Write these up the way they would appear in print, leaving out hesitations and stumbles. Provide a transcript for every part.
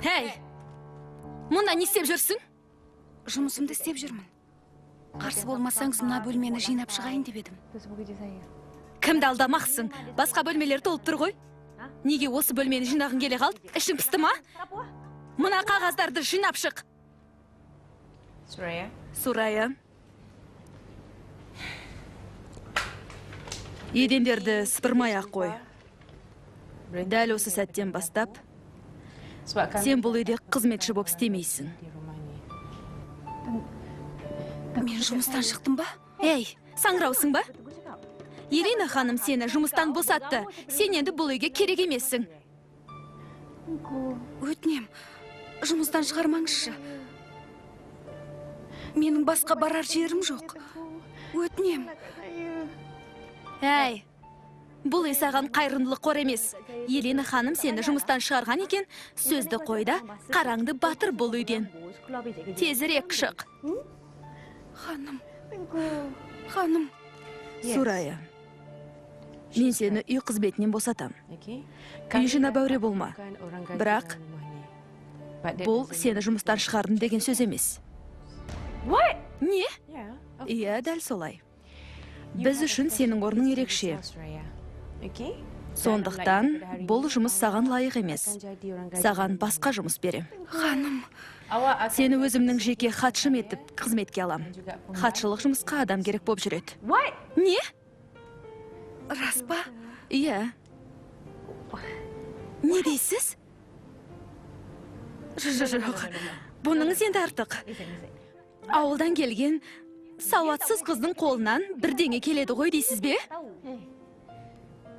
Hey! Мұнда не істеп жүрсің? Жұмысымды істеп жүрмін. Қарсы болмасаңыз, мына бөлмені жинап шығайын деп едім. Кімді алдамақсың? Басқа бөлмелер толып тұр ғой. Неге осы бөлмені жинағың келе қалды? Ішің пісті ма? Мына қағаздарды жинап шық. Сурая. Едендерді сыпырмай-ақ қой. Дәл осы сәттен бастап, сен бұл үйде қызметші болып істемейсің. Мен жұмыстан шықтым ба? Ей, саңыраусың ба? Ирина ханым сені жұмыстан босатты. Сен енді бұл үйге керек емессің. Өтінем, жұмыстан шығармаңызшы. Менің басқа барар жерім жоқ. Өтінем. Әй, бұл үй саған қайырымдылық қор емес. Ирина ханым сені жұмыстан шығарған екен, сөзді қойда, қараңды батыр бұл үйден. Тезірек шық. Ханым. Сурая, мен сені үй қызметінен босатам. Үй жина бәуре болма. Бірақ, бұл сені жұмыстан шығардым деген сөз емес. Не? Иә, дәл солай. Біз үшін сенің орның ерекше. Сондықтан, бұл жұмыс саған лайық емес. Саған басқа жұмыс берем. Ханым. Сені өзімнің жеке хатшым етіп қызметке алам. Хатшылық жұмысқа адам керек болып жүреді. Не? Рас па? Иә. Не дейсіз? Жоқ, бұныңыз енді артық. Ауылдан келген сауатсыз қыздың қолынан бірдеңе келеді ғой дейсіз бе?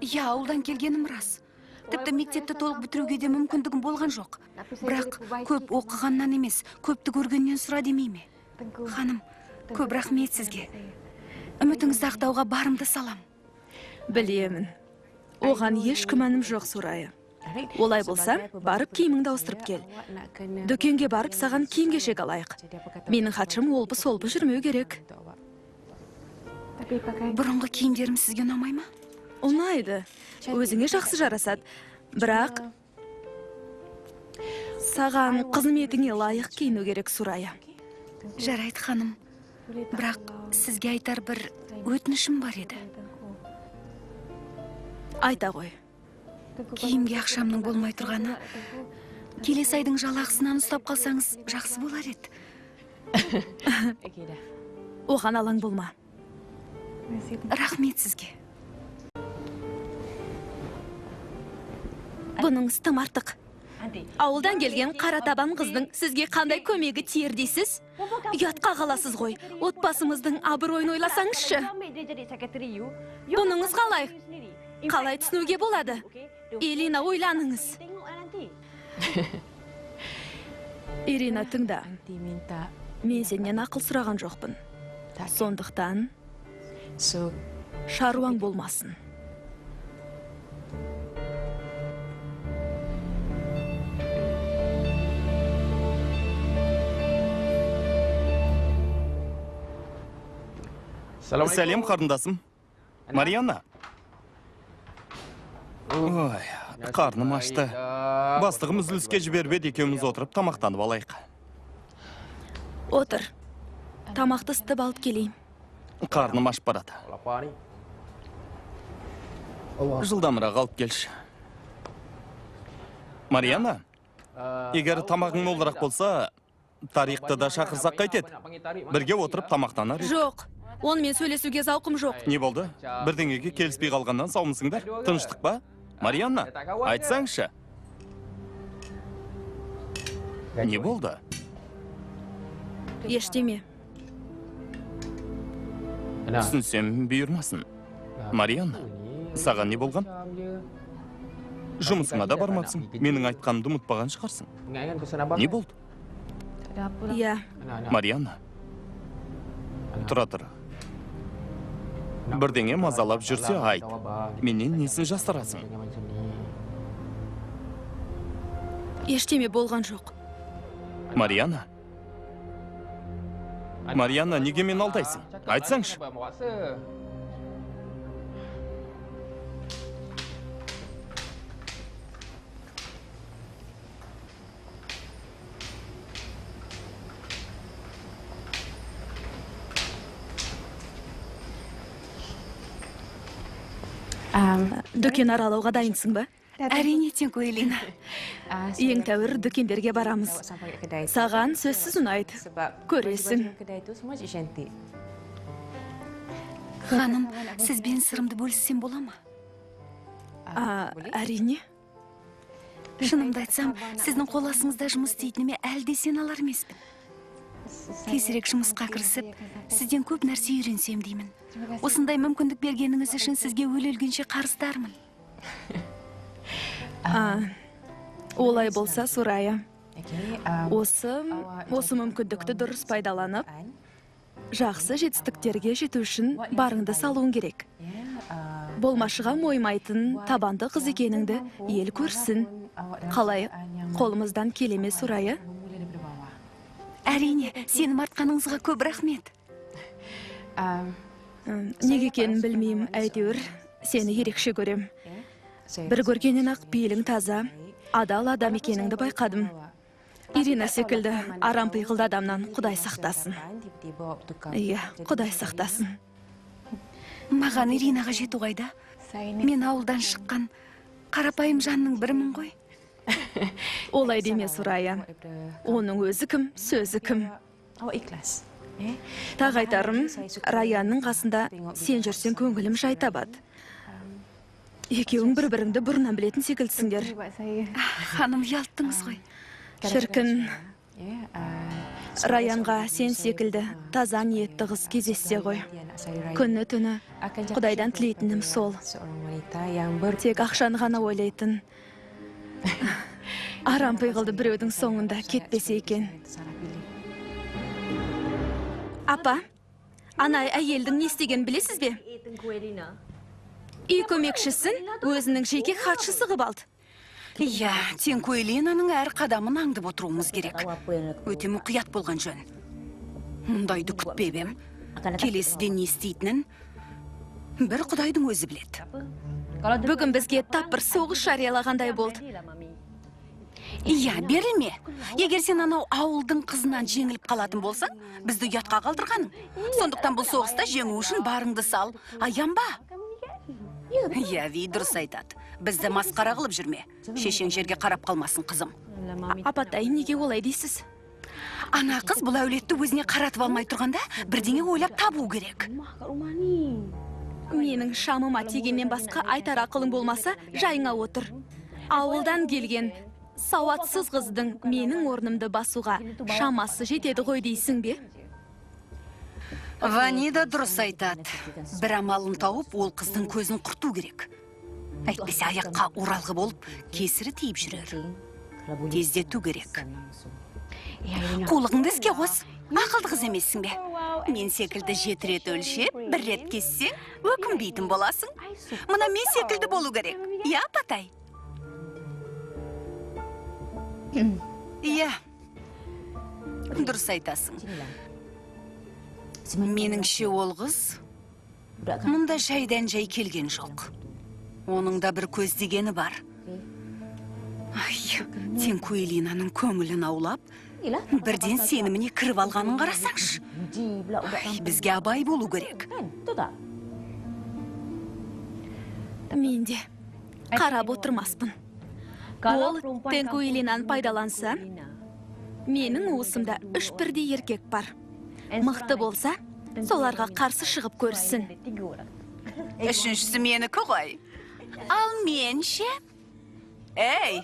Иә, ауылдан келгенім рас. Тіпті мектепті толық бітіруге де мүмкіндігім болған жоқ. Бірақ көп оқығаннан емес, көпті көргеннен сұра демей ме? Ханым, көп рахмет сізге. Үмітіңізді ақтауға барымды салам. Білемін. Оған еш күмәнім жоқ, Сурая. Олай болса, барып киіміңді ауыстырып кел. Дүкенге барып саған киім-кешек алайық. Менің хатшым олпы-солпы жүрмеу керек. Бұрынғы киімдерім сізге ұнамай ма? Ұнайды. Өзіңе жақсы жарасады. Бірақ саған қызметіңе лайық киіну керек, Сурая. Жарайды, ханым. Бірақ сізге айтар бір өтінішім бар еді. Айта ғой. Киімге ақшамның болмай тұрғаны, келесі айдың жалақысынан ұстап қалсаңыз жақсы болар еді. Оған алаң болма. Рахмет сізге. Бұныңыз тым артық. Ауылдан келген қара табан қыздың сізге қандай көмегі тиер дейсіз? Ұятқа қаласыз ғой. Отбасымыздың абыройын ойласаңызшы. Бұныңыз қалай? Қалай түсінуге болады? Ирина, ойланыңыз. Ирина, тыңда. Мен сенен ақыл сұраған жоқпын. Сондықтан шаруаң болмасын. Сәлем, қарындасым. Марианна. Ой, қарным ашты. Бастығым үзіліске жібербеді, екеуміз отырып тамақтанып алайық. Отыр. Тамақты ысытып алып келейін. Қарным ашып барады. Жылдамырақ алып келші. Марианна, егер тамағың молдырақ болса, Тариқты да шақырсақ қайтеді. Бірге отырып тамақтанар. Жоқ. Онымен сөйлесуге зауқым жоқ. Не болды? Бірдеңеге келіспей қалғаннан саумысыңдар? Тыныштық па? Марианна, айтсаңшы. Не болды? Ештеме. Түсінсем бұйырмасын. Марианна, саған не болған? Жұмысыңа да бармапсың. Менің айтқанымды ұмытпаған шығарсың. Не болды? Иә. Марианна, тұра тұр. Бірдеңе мазалап жүрсе айт. Менен несін жастырасың? Ештеме болған жоқ. Марианна? Марианна, неге мен алдайсың? Айтсаңшы. Дүкен аралауға дайынсың ба? Әрине, Теңку Элина. Ең тәуір дүкендерге барамыз. Саған сөзсіз ұнайды. Көресің. Ханым, сізбен сырымды бөліссем бола ма? Әрине. Шынымды айтсам, сіздің қол астыңызда жұмыс істейтініме әлде сен алар емеспін. Тезірек жұмысқа кірісіп, сізден көп нәрсе үйренсем деймін. Осындай мүмкіндік бергеніңіз үшін сізге өле-өлгенше қарыздармын. Олай болса, Сурая, осы мүмкіндікті дұрыс пайдаланып, жақсы жетістіктерге жету үшін барыңды салуың керек. Болмашыға моймайтын табанды қыз екеніңді ел көрсін. Қалай, қолымыздан келеме, Сурая? Әрине, сенім артқаныңызға көп рахмет. Неге екенін білмеймін, әйтеуір сені ерекше көрем. Бір көргеннен-ақ пейілің таза, адал адам екеніңді байқадым. Ирина секілді арам пиғылды адамнан Құдай сақтасын. Иә, Құдай сақтасын. Маған Иринаға жету қайда? Мен ауылдан шыққан қарапайым жанның бірімін ғой. Олай деме, Сурая. Оның өзі кім, сөзі кім. Тағы айтарым, Раянның қасында сен жүрсен көңілім жай табады. Екеуің бір-біріңді бұрыннан білетін секілдісіңдер. Ханым, ұялттыңыз ғой. Шіркін, Раянға сен секілді таза ниетті қыз кездессе ғой. Күні түні Құдайдан тілейтінім сол. Тек ақшаны ғана ойлайтын. Арам пиғылды біреудің соңында кетпесе екен. Апа, ана әйелдің не істеген білесіз бе? Үй көмекшісін өзінің жеке хатшысы қып алды. Иә, Теңку Элинаның әр қадамын аңдып отыруымыз керек. Өте мұқият болған жөн. Мұндайды күтпеп ем. Келесіден не істейтінін бір Құдайдың өзі біледі. Бүгін бізге таппыр соғыс жариялағандай болды. Иә, берілме. Егер сен анау ауылдың қызынан жеңіліп қалатын болсаң, бізді ұятқа қалдырғаның. Сондықтан бұл соғыста жеңу үшін барыңды сал. Аянба. Иә, Ви дұрыс айтады. Бізді масқара қылып жүрме. Шешең жерге қарап қалмасын, қызым. Апатай, неге олай дейсіз? Ана қыз бұл әулетті өзіне қаратып алмай тұрғанда, бірдеңе ойлап табу керек. Менің шамыма тигеннен басқа айтар ақылың болмаса, жайыңа отыр. Ауылдан келген сауатсыз қыздың менің орнымды басуға шамасы жетеді ғой дейсің бе? Ванида дұрыс айтады. Бір амалын тауып, ол қыздың көзін құрту керек. Әйтпесе аяққа оралғы болып, кесірі тиіп жүрер. Тездету керек. Қулығыңды іске қос. Ақылды қыз емессің бе? Мен секілді 7 рет өлшеп, 1 рет кессең, өкінбейтін боласың. Мына мен секілді болу керек. Иә, Апатай? Иә. Дұрыс айтасың. Меніңше ол қыз мұнда жайдан жай келген жоқ. Оның да бір көздегені бар. Ай, Теңку Элинаның көңілін аулап, бірден сеніміне кіріп алғанын қарасаңшы. Бізге абай болу керек. Мен де қарап отырмаспын. Ол Теңку Элинаны пайдаланса, менің уысымда 3 бірдей еркек бар. Мықты болса, соларға қарсы шығып көрсін. Үшіншісі менікі ғой. Ал мен ше? Ей,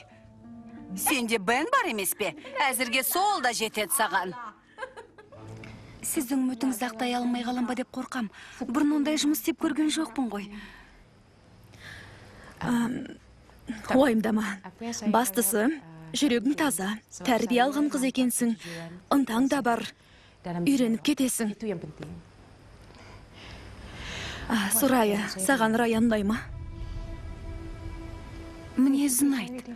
сенде Бен бар емес пе? Әзірге сол да жетеді саған. Сіздің үмітіңізді ақтай алмай қалам ба деп қорқам. Бұрын ондай жұмыс істеп көрген жоқпын ғой. Уайымдама. Бастысы, жүрегің таза, тәрбие алған қыз екенсің, ынтаң да бар, үйреніп кетесің. Сурая, саған Раян ұнай ма? Мінезін айт.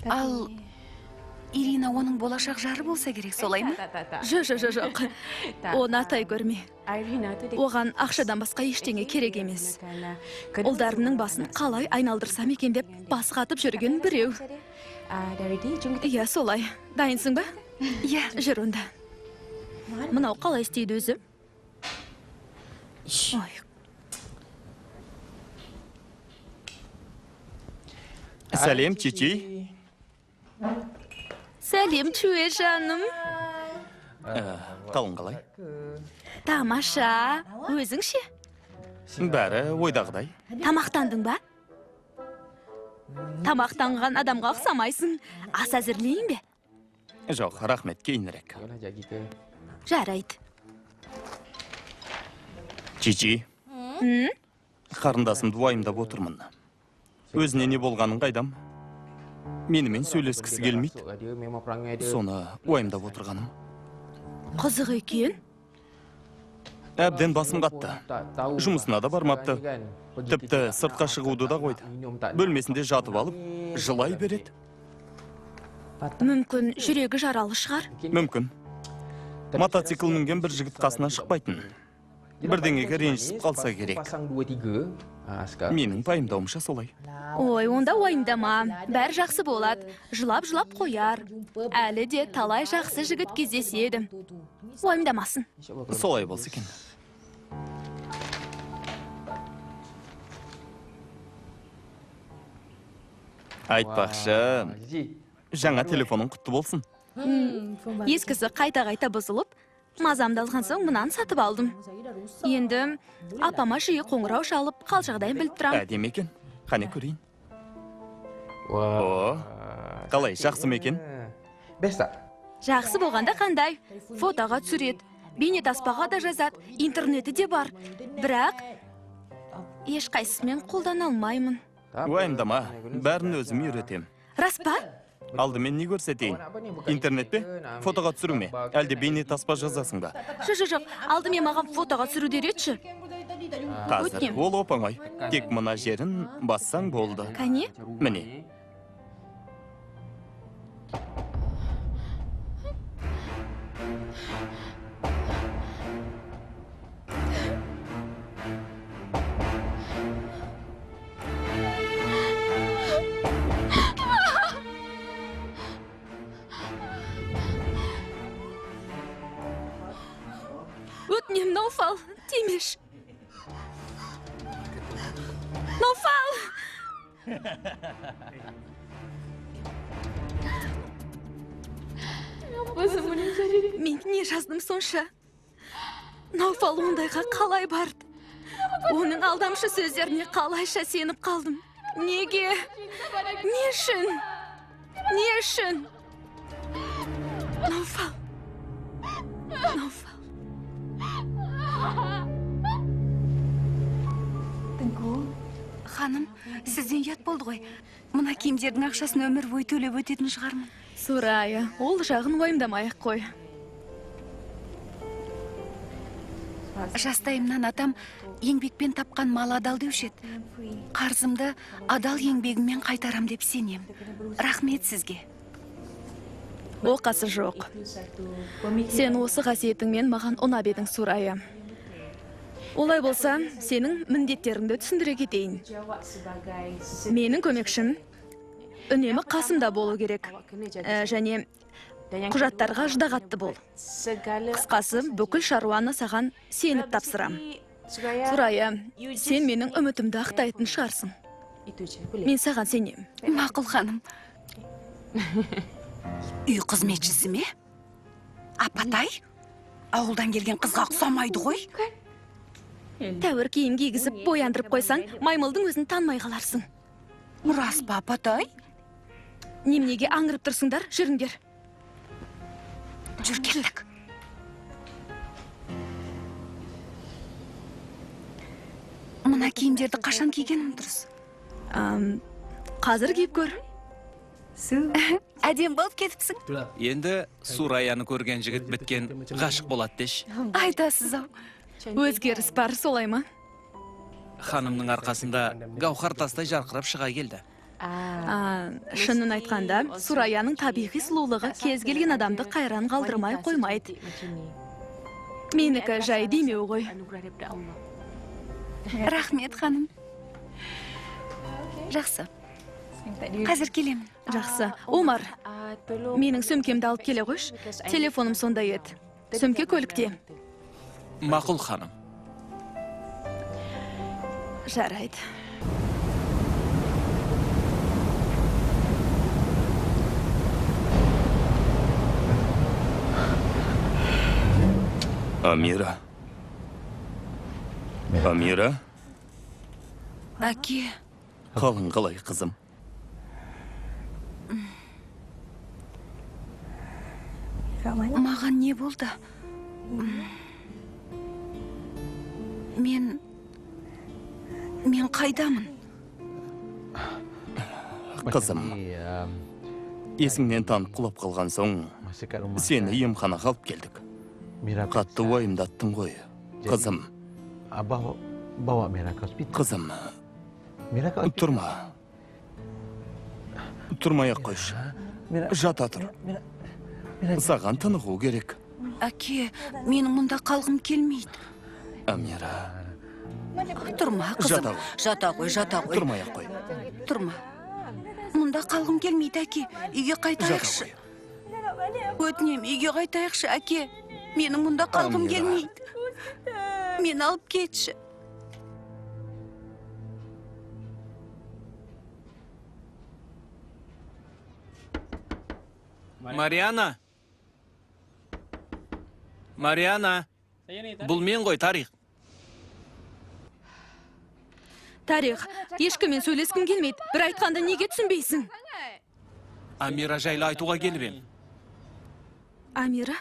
Ал Ирина оның болашақ жары болса керек, солай ма? Жоқ. Оны атай көрме. Оған ақшадан басқа ештеңе керек емес. Ұлдарымның басын қалай айналдырсам екен деп бас қатып жүрген біреу. Иә, солай. Дайынсың ба? Иә. Жүр онда. Мынау қалай істейді өзі? Сәлем, Чичи. Сәлем, Чуе жаным. Қалың қалай? Тамаша. Өзің ше? Бәрі ойдағыдай. Тамақтандың ба? Тамақтанған адамға ұқсамайсың. Ас әзірлейін бе? Жоқ, рахмет, кейінірек. Жарайды. Чичи. Қарындасымды уайымдап отырмын. Өзіне не болғанын қайдам? Менімен сөйлескісі келмейді. Соны уайымдап отырғаным. Қызық екен. Әбден басым қатты. Жұмысына да бармапты. Тіпті сыртқа шығуды да қойды. Бөлмесінде жатып алып, жылай береді. Мүмкін жүрегі жаралы шығар. Мүмкін. Мотоцикл мінген бір жігіт қасына шықпайтын. Бірдеңеге ренжісіп қалса керек. Менің пайымдауымша солай. Ой, онда уайымдама. Бәрі жақсы болады. Жылап-жылап қояр. Әлі де талай жақсы жігіт кездеседі. Уайымдамасын. Солай болса екен. Айтпақшы, жаңа телефоның құтты болсын. Ескісі қайта-қайта бұзылып, мазамды алған соң мұнан сатып алдым. Енді апама жиі қоңырау шалып, қал жағдайын біліп тұрам. Әдемі екен. Қане көрейін. О, қалай, жақсы ма екен? Жақсы болғанда қандай? Фотоға түсіреді, бейнетаспаға да жазады, интернеті де бар. Бірақ ешқайсысымен қолдана алмаймын. Уайымдама, бәрін өзім үйретем. Рас па? Алдымен не көрсетейін? Интернет пе? Фотоға түсіру ме? Әлде бейнетаспа жазасың ба? Жоқ, алдымен маған фотоға түсіру деретші. Қазір Өтінем. ол оп-оңай. Тек мына жерін бассаң болды. Кәне? Міне. Өтінем, Науфал, тимеш. Науфал! Мен не жаздым сонша? Науфал ондайға қалай барды? Оның алдамшы сөздеріне қалайша сеніп қалдым. Неге? Не үшін? Не үшін? Науфал. Науфал. Ханым, сізден ұят болды ғой. Мына киімдердің ақшасын өмір бойы төлеп өтетін шығармын. Сурая, ол жағын уайымдамай-ақ қой. Жастайымнан атам еңбекпен тапқан мал адал деуші еді. Қарзымды адал еңбегіммен қайтарам деп сенем. Рахмет сізге. Оқасы жоқ. Сен осы қасиетіңмен маған ұнап едің, Сурая. Олай болса, сенің міндеттеріңді түсіндіре кетейін. Менің көмекшім үнемі қасымда болу керек. Және құжаттарға ждағатты бол. Қысқасы, бүкіл шаруаны саған сеніп тапсырам. Сурая, сен менің үмітімді ақтайтын шығарсың. Мен саған сенем. Мақұл, ханым. Үй қызметшісі ме? Апатай, ауылдан келген қызға ұқсамайды ғой. Тәуір киім кигізіп бояндырып қойсаң, маймылдың өзін танымай қаларсың. Рас па, апатай? Неменеге аңырып тұрсыңдар, жүріңдер. Жүр келдік. Мына киімдерді қашан кигенім дұрыс? Қазір киіп көр. Әдем болып кетіпсің. Енді Сураяны көрген жігіт біткен ғашық болады деш. Айтасыз ау. Өзгеріс бар, солай ма? Ханымның арқасында гауһар тастай жарқырап шыға келді. Шынын айтқанда, Сураяның табиғи сұлулығы кез келген адамды қайран қалдырмай қоймайды. Менікі жай демеу ғой. Рахмет, ханым. Жақсы. Қазір келемін. Жақсы. Омар, менің сөмкемді алып келе қойш. Телефоным сонда еді. Сөмке көлікте. Мақұл, ханым. Жарайды. Амира. Амира, Әке, қалың қалай қызым? маған не болды? Мен қайдамын? Қызым, есіңнен танып құлап қалған соң, сені емханаға алып келдік. Қатты уайымдаттың ғой. Қызым, қызым, тұрма. Тұрмай-ақ қойшы. Жата тұр. Саған тынығу керек. Әке, менің мұнда қалғым келмейді. Амира, Тұрма, қызым. Жата Жата қой. тұрмай-ақ қой. Тұрма. Мұнда қалғым келмейді, әке. Үйге Жата қайтайықшы. қой. Өтінем, үйге қайтайықшы, әке. Менің мұнда қалғым Амира. келмейді. Мені алып кетші. Мариана! Мариана! Бұл мен ғой, Тарих. Тарих, ешкіммен сөйлескім келмейді. Бір айтқанды неге түсінбейсің? Амира жайлы айтуға келіп ем. Амира?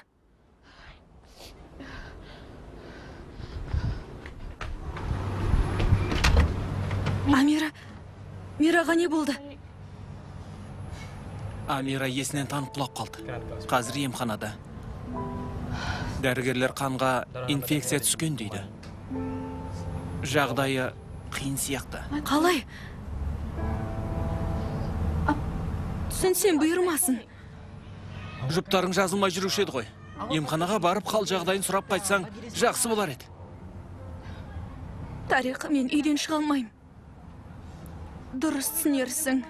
Амира? Мираға не болды? Амира есінен танып құлап қалды. Қазір емханада. Дәрігерлер қанға инфекция түскен дейді. Жағдайы қиын сияқты. Қалай? Түсінсем бұйырмасын. Жұптарың жазылмай жүруші еді ғой. Емханаға барып қал жағдайын сұрап қайтсаң, жақсы болар еді. Тарих, мен үйден шыға алмаймын. Дұрыс түсінерсің.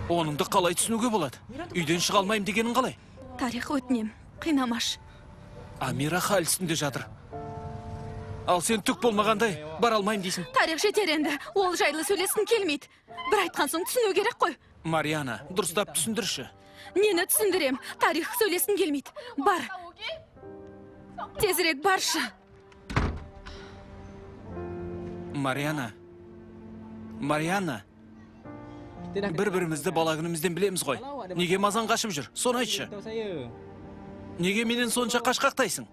Оныңды қалай түсінуге болады? Үйден шыға алмайым дегенің қалай? Тарих, өтінем, қинамаш. Амира хал үстінде жатыр. Ал сен түк болмағандай бара алмайым дейсің. Тарих, жетер енді. Ол жайлы сөйлескім келмейді. Бір айтқан соң түсіну керек қой. Мариана, дұрыстап түсіндірші. Нені түсіндірем? Тарих, сөйлескім келмейді. Бар. Тезірек баршы. Мариана. Бір-бірімізді бала күнімізден білеміз ғой. Неге мазан қашып жүр? Соны айтшы. Неге менен сонша қашқақтайсың?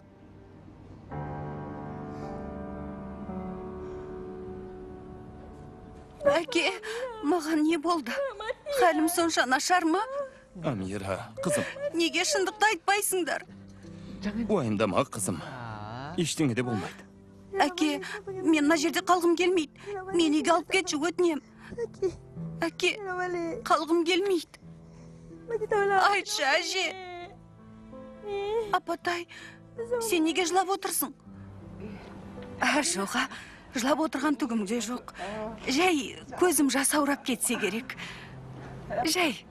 Әке, маған не болды? Халім сонша нашар ма? Амира, қызым, Неге шындықты айтпайсыңдар? уайымдама қызым. Ештеңе де болмайды. Әке, мен мына жерде қалғым келмейді. Мен үйге алып кетші, өтінем. Әке, қалғым келмейді. Айтшы, әже. Апатай, сен неге жылап отырсың? Жоға, жылап отырған түгім де жоқ. Жай, көзім жасаурап кетсе керек. Жай.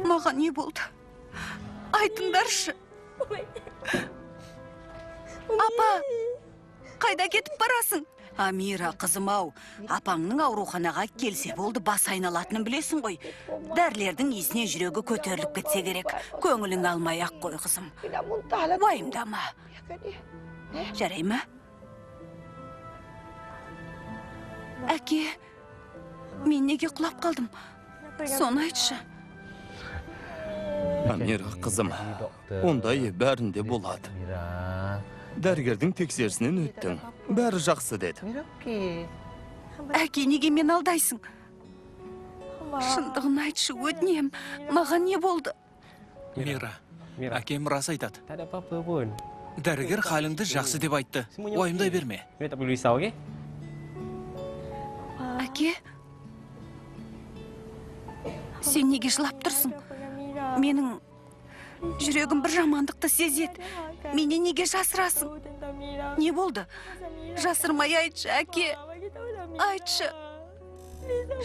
Маған не болды? Айтыңдаршы. Апа, қайда кетіп барасың? Амира, қызым-ау, апаңның ауруханаға келсе болды, бас айналатынын білесің ғой. Дәрілердің иісіне жүрегі көтеріліп кетсе керек. Көңілің алмай-ақ қой, қызым. Уайымдама. Жарай ма? Әке, мен неге құлап қалдым? Соны айтшы. Амира, қызым, ондай бәрінде болады. Дәрігердің тексерісінен өттің. Бәрі жақсы деді. Әке, неге мен алдайсың? Шындығын айтшы, өтінем. Маған не болды? Мира, әкем рас айтады. Дәрігер халіңді жақсы деп айтты. Уайымдай берме. Әке, сен неге жылап тұрсың? Менің жүрегім бір жамандықты сезеді. Менен неге жасырасың? Не болды? Жасырмай айтшы, әке. Айтшы.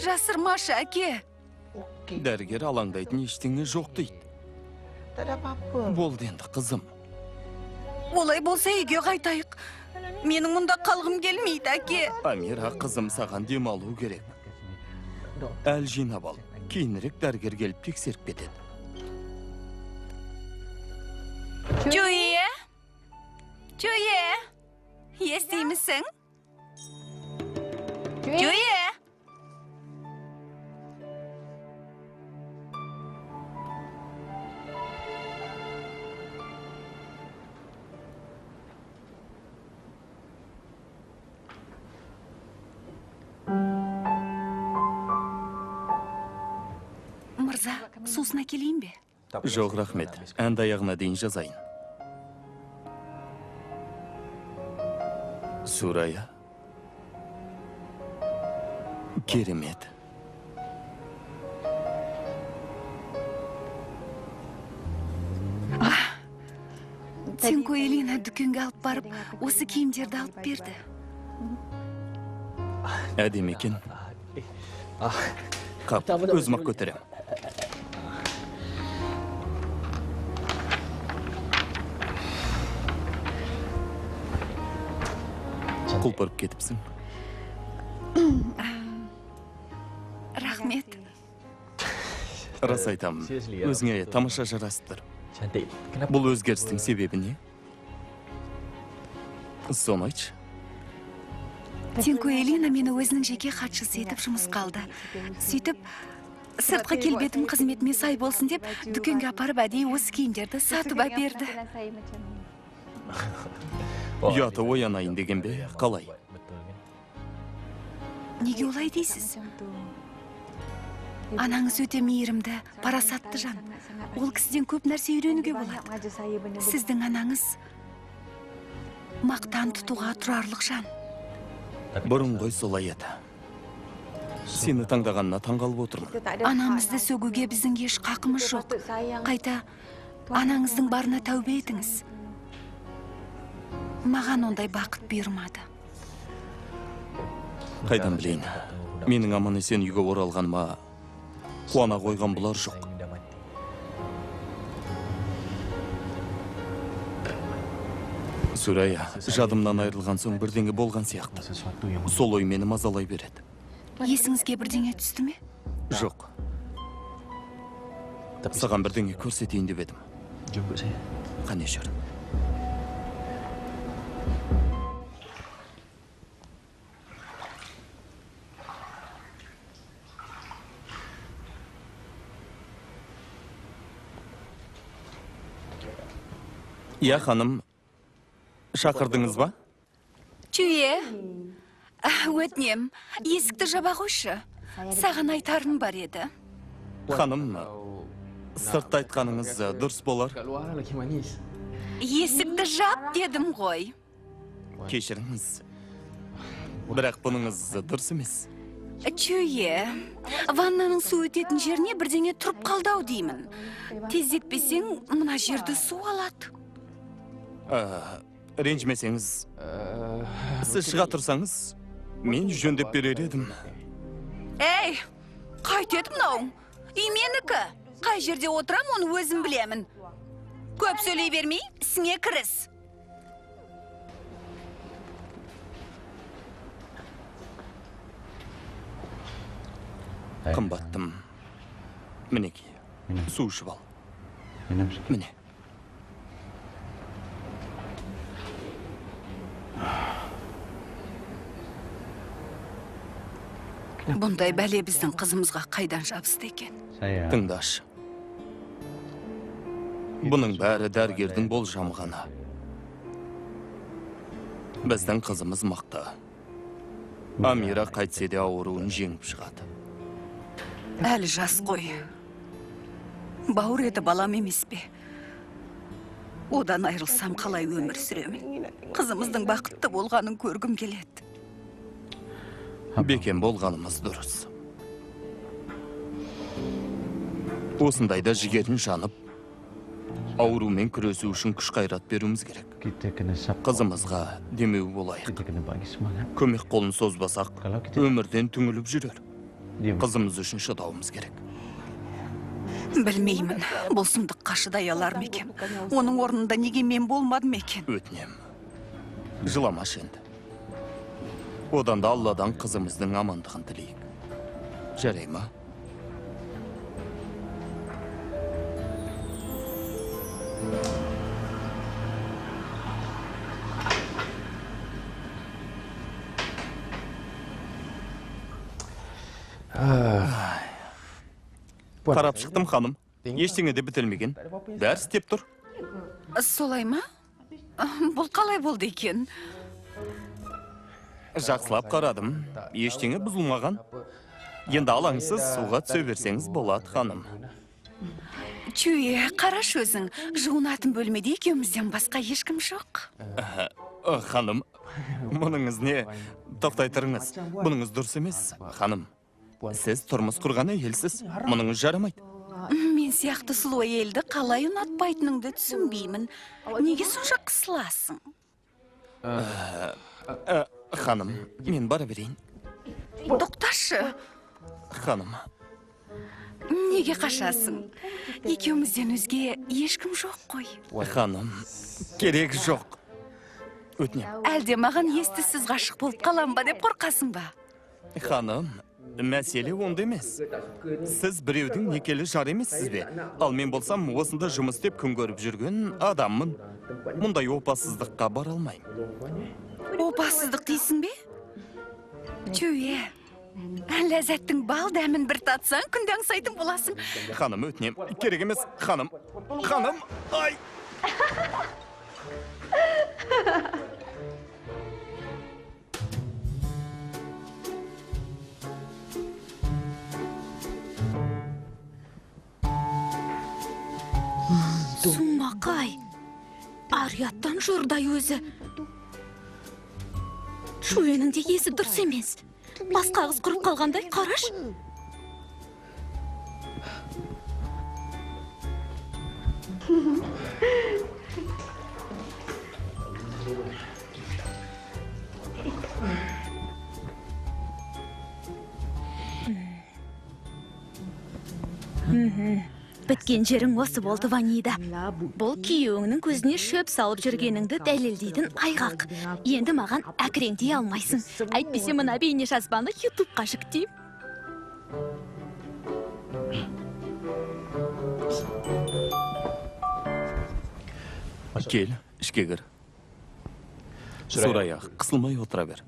Жасырмашы, әке. Дәрігер алаңдайтын ештеңе жоқ дейді. Болды енді, қызым. Олай болса үйге қайтайық. Менің мұнда қалғым келмейді, әке. Амира, қызым, саған демалу керек. Әл жинап ал. Кейінірек дәрігер келіп тексеріп кетеді. Жуи, Жүйе, естимісің? Жүйе! Мырза, сусына келейін бе? Жоқ, рахмет. Әнді аяғына дейін жазайын. Сурая. Керемет. Тинко Элина дүкенге алып барып, осы киімдерді алып берді. Әдемі екен. Қап, өзім-ақ көтерем. Құлпырып кетіпсің. Рахмет. Рас айтамын, өзіңе тамаша жарасып тұр. Бұл өзгерістің себебі не? Соны айтшы. Тинко Элина мені өзінің жеке хатшысы етіп жұмыс қалды. Сөйтіп, сыртқы келбетім қызметіме сай болсын деп, дүкенге апарып әдейі осы киімдерді сатып берді. Ұяты оянайын деген бе, қалай? Неге олай дейсіз? Анаңыз өте мейірімді, парасатты жан. Ол кісіден көп нәрсе үйренуге болады. Сіздің анаңыз мақтан тұтуға тұрарлық жан. Бұрын ғой солай еді. Сені таңдағанына таңғалып отырмын. Анамызды сөгуге біздің еш қақымыз жоқ. Қайта, анаңыздың барына тәубе етіңіз. Маған ондай бақыт бұйырмады. Қайдан білейін, менің аман есен үйге оралғаныма қуана қойған бұлар жоқ. Сүрая, жадымнан айырылған соң бірдеңе болған сияқты. Сол ой мені мазалай береді. Есіңізге бірдеңе түсті ме? Жоқ. Саған бірдеңе көрсетейін деп едім. Қане жүр. Я, ханым, шақырдыңыз ба? Жүйе, өтінем, есікті жаба қойшы. Саған айтарым бар еді. Ханым, сыртта айтқаныңыз дұрыс болар. Есікті жап дедім ғой. Кешіріңіз. Бірақ бұныңыз дұрыс емес. Жүйе, ваннаның су өтетін жеріне бірдеңе тұрып қалдау деймін. Тездетпесең, мына жерді су алады. Ренжімесеңіз, сіз шыға тұрсаңыз, мен жөндеп берер едім. Эй, қайтеді мынау? Үй менікі. Қай жерде отырам, оны өзім білемін. Көп сөйлей бермей, ісіңе кіріс. Қымбаттым. Мінеки, су ішіп ал. Міне. Бұндай бәле біздің қызымызға қайдан жабысты екен? Тыңдаш. Бұның бәрі дәргердің болжамы ғана. Біздің қызымыз мықты. Амира қайтсе де ауруын жеңіп шығады. Әлі жас қой. Бауыр еді балам емес пе? Одан айрылсам қалай өмір сүремін? Қызымыздың бақытты болғанын көргім келеді. Бекем болғанымыз дұрыс. Осындайда жігерін жанып, аурумен күресу үшін күш қайрат беруіміз керек. Қызымызға демеу болайық. Көмек қолын созбасақ, өмірден түңіліп жүрер. Қызымыз үшін шыдауымыз керек. Білмеймін, бұл сұмдыққа шыдай алар ма екен? Оның орнында неге мен болмадым екен? Өтінем. Жыламаш енді. Одан да Алладан қызымыздың амандығын тілейік. Жарай ма? Қарап шықтым, ханым. Ештеңе де бітілмеген. Бәрі істеп тұр. Солай ма? Бұл қалай болды екен? Жақсылап қарадым. Ештеңе бұзылмаған. Енді алаңсыз суға түсе берсеңіз болады, ханым. Чуе, қараш өзің. Жуынатын бөлмеде екеумізден басқа ешкім жоқ. Ханым, мұныңыз не? Тоқтай тұрыңыз. Бұныңыз дұрыс емес, ханым. Сіз тұрмыс құрған әйелсіз. Мұныңыз жарамайды. Мен сияқты сұлу әйелді қалай ұнатпайтыныңды түсінбеймін. Неге сонша қысыласың? Ханым, мен бара берейін. Тоқташы. Ханым. Неге қашасың? Екеумізден өзге ешкім жоқ қой. Ханым, керек жоқ. Өтінем. Әлде маған естісіз ғашық болып қалам ба деп қорқасың ба? Ханым, мәселе онда емес. Сіз біреудің некелі жар емессіз бе? Ал мен болсам, осында жұмыс істеп күн көріп жүрген адаммын. Мұндай опасыздыққа бара алмаймын. Опасыздық дейсің бе? Чуе, ләззаттың бал дәмін бір татсаң, күнде аңсайтын боласың. Ханым, өтінем. Керек емес, ханым. Ханым, ай! Сумақай. Арияттан жұрдай өзі. Шуенің де есі дұрыс емес. Басқа қыз құрып қалғандай, қараш. Біткен жерің осы болды, Ванида. Бұл күйеуіңнің көзіне шөп салып жүргеніңді дәлелдейтін айғақ. Енді маған әкіреңдей алмайсың. Әйтпесе мына бейне жазбаны ютубқа жүктеймін. Кел, ішке кір. Сурая, қысылмай отыра бер.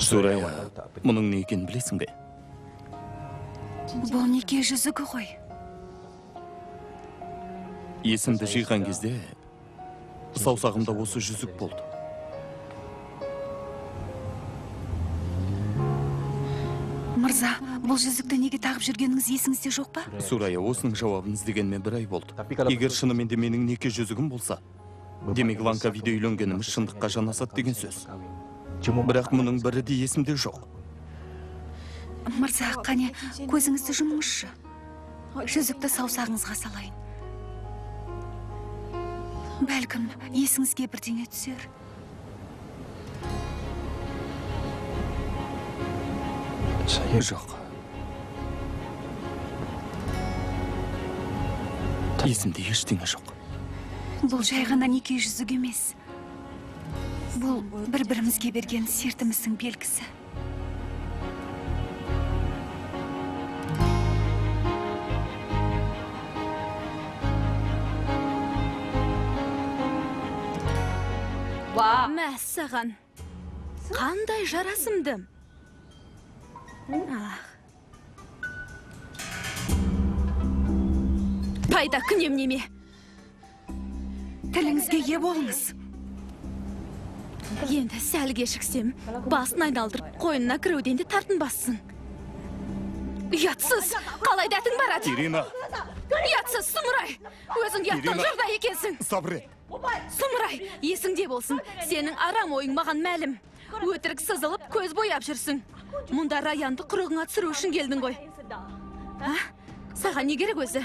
Сурая, мұның не екенін білесің бе? Бұл неке жүзігі ғой. Есімді жиған кезде саусағымда осы жүзік болды. Мырза, бұл жүзікті неге тағып жүргеніңіз есіңізде жоқ па? Сурая, осының жауабын іздегенмен бір ай болды. Егер шынымен де менің неке жүзігім болса, демек Ланкавиде үйленгеніміз шындыққа жанасады деген сөз. Бірақ мұның бірі де есімде жоқ. Мырза, қане, көзіңізді жұмыңызшы. Жүзікті саусағыңызға салайын. Бәлкім, есіңізге бірдеңе түсер. Жоқ. Есімде ештеңе жоқ. Бұл жай ғана неке жүзік емес. Бұл бір-бірімізге берген сертіміздің белгісі. Мәссаған. Қандай жарасымдым. Пайда күнем неме. Тіліңізге ие болыңыз. Енді сәл кешіксем, басын айналдырып, қойнына кіреуден де тартынбассың. Ұятсыз, қалай дәтің барады? Ирина! Ұятсыз, сұмырай! Өзің ұяттан жұрда екенсің. Сабрет! Сұмырай, есіңде болсын, сенің арам ойың маған мәлім. Өтірік сызылып, көз бояп жүрсің. Мұнда Раянды құрығыңа түсіру үшін келдің ғой. Саған не керек өзі?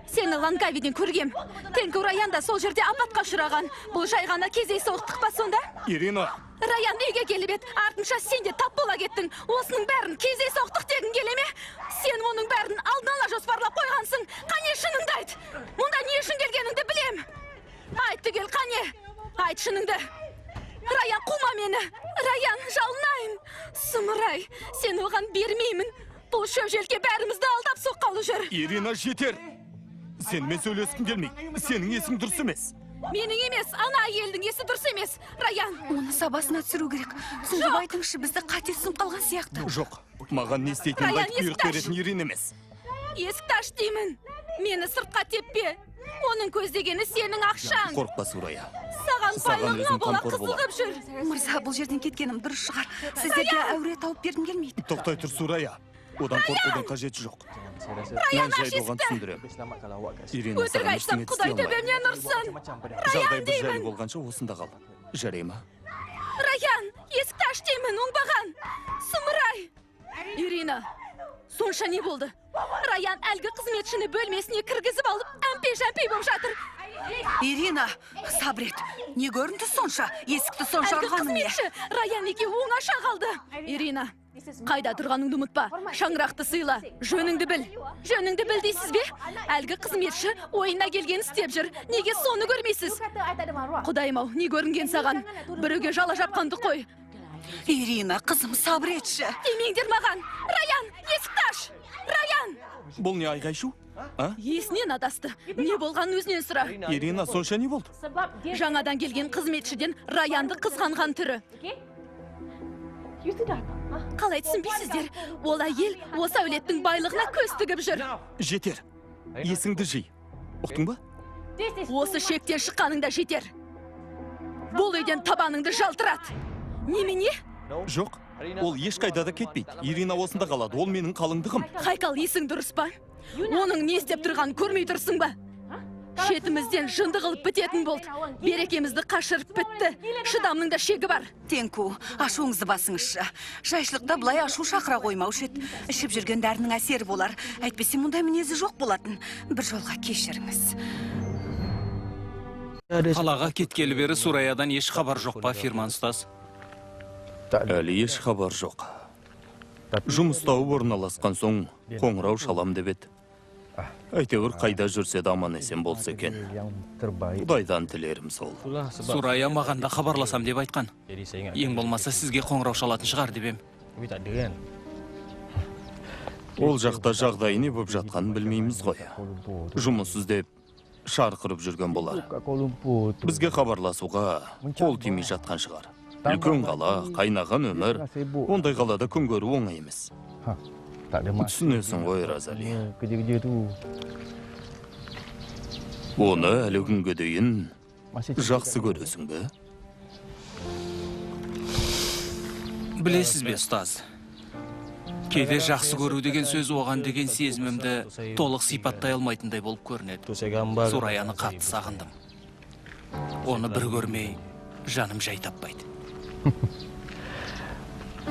Сені Ланкавиден көргем. Теңкі Раян да сол жерде апатқа ұшыраған. Бұл жай ғана кездейсоқтық па сонда? Ирина! Раян үйге келіп еді, артынша сен де тап бола кеттің. Осының бәрін кездейсоқтық дегің келе ме? Сен оның бәрін алдын ала жоспарлап қойғансың. Қане шыныңды айт. Мұнда не үшін келгеніңді білем. Айт түгел, қане. Айт шыныңды. Раян, қума мені. Раян, жалынайын. Сұмырай, сен оған бермеймін. Бұл шөп желке бәрімізді алдап соққалы жүр. Ирина, жетер! Сенімен сөйлескім келмейді. Сенің есің дұрыс емес. Менің емес, ана әйелдің есі дұрыс емес. Раян, Оны сабасына түсіру керек. Түсініп айтыңызшы, бізді қатесін қалған сияқты. Жоқ, маған не істейтінімді Раян, айтып бұйрық есікті аш. беретін Ирина емес. есікті аш деймін. Мені сыртқа теппе. Оның көздегені сенің ақшаң. Қорықпа, Сурая. Саған Саған байлығыңа өзім бола қамқор болам. қызығып жүр. Мырза, бұл жерден кеткенім дұрыс шығар. Сіздерге әуре тауып бергім келмейді. Тоқтай тұр, Сурая. Одан қорқудың қажеті жоқ. Мен жайды оған түсіндірем. Ирина, Өтірік саған айтсам, ештеңе Құдай істей алмаймын. төбемнен ұрсын. Жағдай бір жайлы болғанша осында қал. Жарай ма? Раян, есікті аш деймін, оңбаған. Сұмырай. Ирина, сонша не болды? Раян әлгі қызметшіні бөлмесіне кіргізіп алып, әмпей-жәмпей болып жатыр. Ирина, сабрет. Не көрінді сонша? Есікті сонша Әлгі ұрғаның не? қызметші Раян екеуі оңаша қалды. Ирина, қайда тұрғаныңды ұмытпа. Шаңырақты сыйла. Жөніңді біл. Жөніңді біл дейсіз бе? Әлгі қызметші ойына келген істеп жүр. Неге соны көрмейсіз? Құдайым-ау, не көрінген саған? Біреуге жала жапқанды қой. Ирина, қызым, сабыретші. Демеңдер маған. Раян, есікті аш. Раян! Бұл не айғай-шу? Есінен адасты. Не болғанын өзінен сұра. Ирина, сонша не болды? Жаңадан келген қызметшіден Раянды қызғанған түрі. Қалай түсінбейсіздер? Ол әйел осы әулеттің байлығына көз тігіп жүр. Жетер. Есіңді жи. Ұқтың ба? Осы шектен шыққаныңда жетер. Бұл үйден табаныңды жалтырат. Немене? Жоқ. Ол ешқайда да кетпейді. Ирина осында қалады. Ол менің қалыңдығым. Қайқал, есің дұрыс па? Оның не істеп тұрғанын көрмей тұрсың ба? Шетімізден жынды қылып бітетін болды. Берекемізді қашырып бітті. Шыдамның да шегі бар. Теңку, ашуыңызды басыңызшы. Жайшылықта бұлай ашу шақыра қоймаушы еді. Ішіп жүрген дәрінің әсері болар. Әйтпесе мұндай мінезі жоқ болатын. Bir жолға кешіріңіз. Қалаға кеткелі бері Сураядан еш хабар жоқ па, Фирман ұстаз? Әлі еш хабар жоқ. Жұмыстауы орналасқан соң қоңырау шалам деп еді. Әйтеуір қайда жүрсе де аман есен болса екен. Құдайдан тілерім сол. Сурая маған да хабарласам деп айтқан. Ең болмаса сізге қоңырау шалатын шығар деп ем. Ол жақта жағдайы не болып жатқанын білмейміз ғой. Жұмыс іздеп шарқырып жүрген болар. Бізге хабарласуға қол тимей жатқан шығар. Үлкен қала, қайнаған өмір, ондай қалада күн көру оңай емес. Түсінесің ғой, Розали. Оны әлі күнге дейін жақсы көресің бе? Білесіз бе, ұстаз? Кейде жақсы көру деген сөз оған деген сезімімді толық сипаттай алмайтындай болып көрінеді. Сураяны қатты сағындым. Оны бір көрмей, жаным жай таппайды.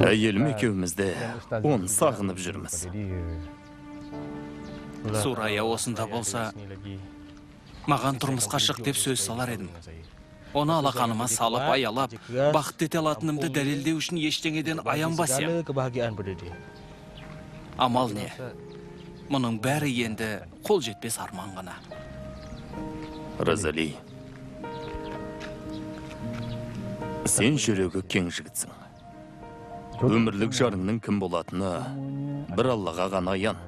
Әйелім екеумізде оны сағынып жүрміз. Сурая осында болса, маған тұрмысқа шық деп сөз салар едім. Оны алақаныма салып, аялап, бақыт ете алатынымды дәлелдеу үшін ештеңеден аянбас ем. Амал не? Мұның бәрі енді қол жетпес арман ғана. Розали, сен жүрегі кең жігітсің. Өмірлік жарыңның кім болатыны бір Аллаға ғана аян.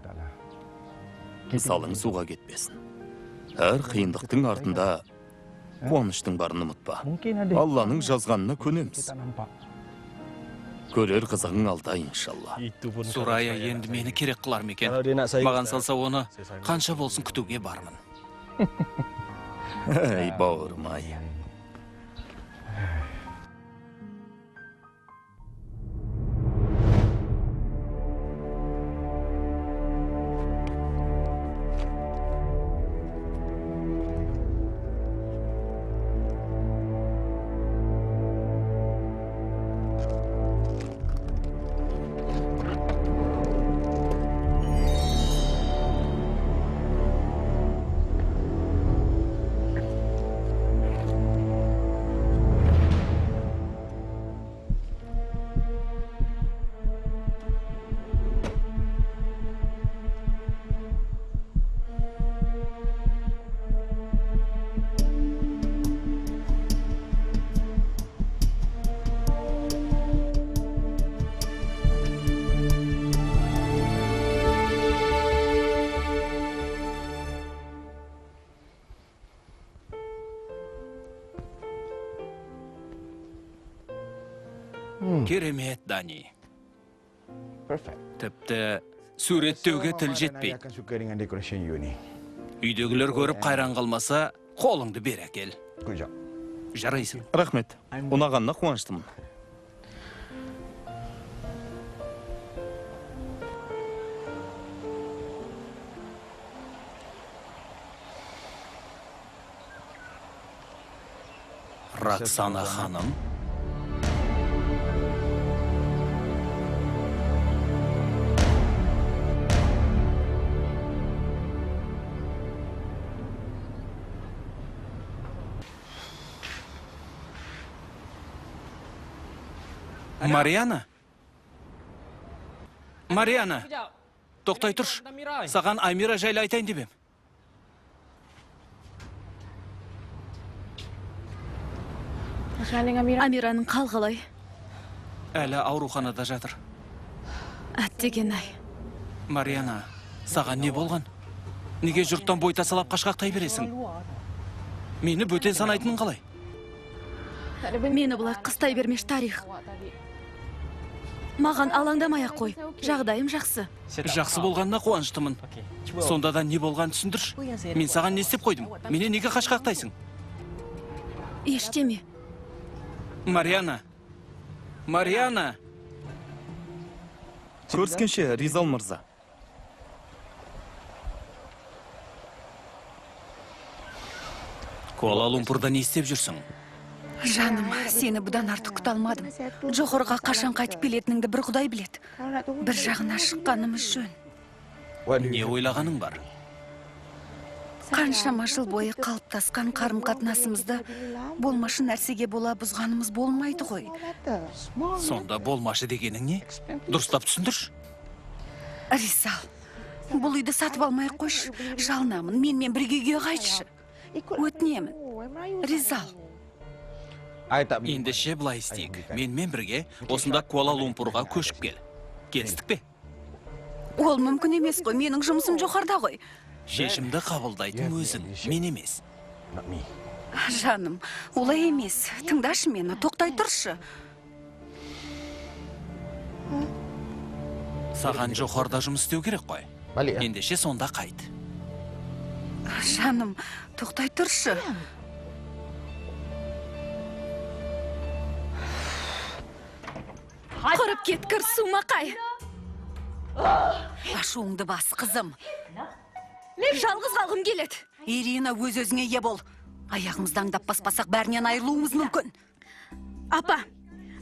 Салың суға кетпесін. Әр қиындықтың артында қуаныштың барын ұмытпа. Алланың жазғанына көнеміз. Көрер қызығың алда, иншалла. Сурая енді мені керек қылар мекен. Маған салса оны қанша болсын күтуге бармын. Әй, бауырым ай. Керемет, Дани. Тіпті суреттеуге тіл жетпейді. Үйдегілер көріп қайран қалмаса, қолыңды бер әкел. Жарайсың. Рахмет. Ұнағанына қуаныштымын. Роксана ханым. Мариана? Мариана, тоқтай тұрш. Саған Амира жайлы айтайын деп ем. Амираның қалғалай. Әлі ауруханада жатыр. Әттеген ай. Мариана, саған не болған? Неге жұрттан бой тасалап қашқақтай бересің? Мені бөтен санайтының қалай? Мені бұлай қыстай бермеш тарих. Маған алаңдамай-ақ қой. Жағдайым жақсы. Жақсы болғанына қуаныштымын. Сонда да не болған түсіндірш? Мен саған не істеп қойдым? Мені неге қашқақтайсың? Ештеме. Мариана! Мариана! Көріскенше, Ризал мырза. Куала-Лумпурда не істеп жүрсің? Жаным, сені бұдан артық күте алмадым. Жоғырға қашан қайтып келетініңді бір Құдай білет. Бір жағына шыққанымыз жөн. Не ойлағаның бар? Қаншама жыл бойы қалыптасқан қарым-қатынасымызды болмашы нәрсеге бола бұзғанымыз болмайды ғой. Сонда болмашы дегенің не? Дұрыстап түсіндірш? Ризал, бұл үйді сатып алмай қойш. Жалынамын, менімен бірге үйге қайтшы. Өтінемін. Ризал. Ендеше былай істейік. Менімен бірге осында Куала-Лумпурға көшіп кел. Келістік пе? Ол мүмкін емес қой, менің жұмысым жоғарда ғой. Шешімді қабылдайтын өзің, мен емес. Жаным, олай емес. Тыңдашы мені, тоқтай тұршы. Саған жоғарда жұмыс істеу керек қой. Ендеше сонда қайт. Жаным, тоқтай тұршы. Құрып кеткір сумақай. Ашуыңды бас, қызым. Жалғыз қалғым келеді. Ирина, өз-өзіңе ие бол. Аяғымызды аңдап баспасақ бәрінен айырылуымыз мүмкін. Апа,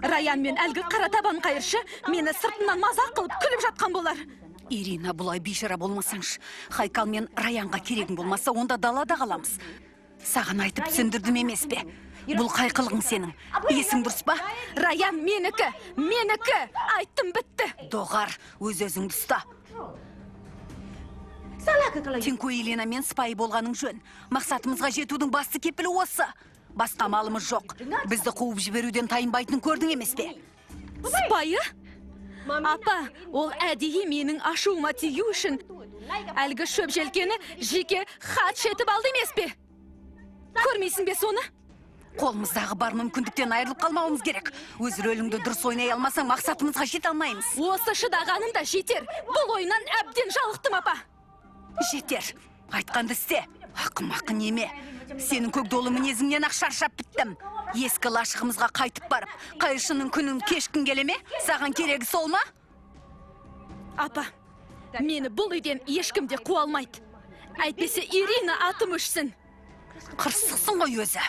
Раян мен әлгі қара табан қайыршы мені сыртынан мазақ қылып күліп жатқан болар. Ирина, бұлай бейшара болмасаңшы. Хайкал мен Раянға керегің болмаса, онда далада қаламыз. Саған айтып түсіндірдім емес пе? Бұл қайқылығың сенің. Есің дұрыс па? Раян менікі, айттым бітті. Доғар, өз-өзіңді ұста. Тинку Елена мен сыпайы болғаның жөн. Мақсатымызға жетудің басты кепілі осы. Басқа малымыз жоқ. Бізді қуып жіберуден тайынбайтын көрдің емес пе? Сыпайы? Апа, ол әдейі менің ашуыма тию үшін әлгі шөп желкені жеке хат шетіп алды емес пе? Көрмейсің бе соны? Қолымыздағы бар мүмкіндіктен айырылып қалмауымыз керек. Өз рөліңді дұрыс ойнай алмасаң, мақсатымызға жете алмаймыз. Осы шыдағаным да жетер. Бұл ойынан әбден жалықтым, апа. Жетер. Айтқанды істе. Ақымақы неме. Сенің көкдолы мінезіңнен ақ шаршап біттім. Ескі лашығымызға қайтып барып, қайыршының күнін кешкін келе ме? Саған керегі сол ма? Апа, мені бұл үйден ешкімде қуа алмайды. Әйтпесе Ирина атым өшсін. Қырсықсың ғой өзі.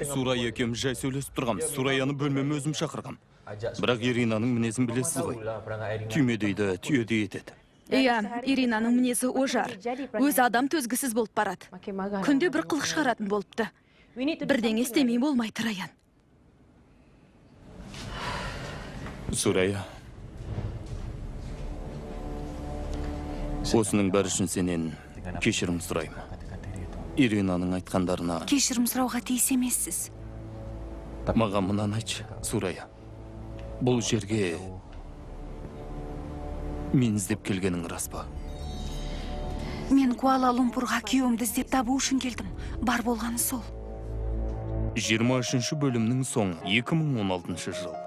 Сурай екем жай сөйлесіп тұрғам. Сураяны бөлмеме өзім шақырғам. Бірақ Иринаның мінезін білесіз ғой. Түймедейді, түйедей етеді. Иә, Иринаның мінезі ожар. Өз адам төзгісіз болып барады. Күнде бір қылық шығаратын болыпты. Бірден істемей болмайды, Раян. Сурая. Осының бәрі үшін сенен кешірім сұраймын. Иринаның айтқандарына... Кешірім сұрауға тиіс емессіз. Маған мұнан айтшы, Сурая. Бұл жерге мен іздеп келгенің рас па? Мен Куала-Лумпурға күйеуімді іздеп табу үшін келдім. Бар болғаны сол. 23 бөлімнің соңы 2016 жыл.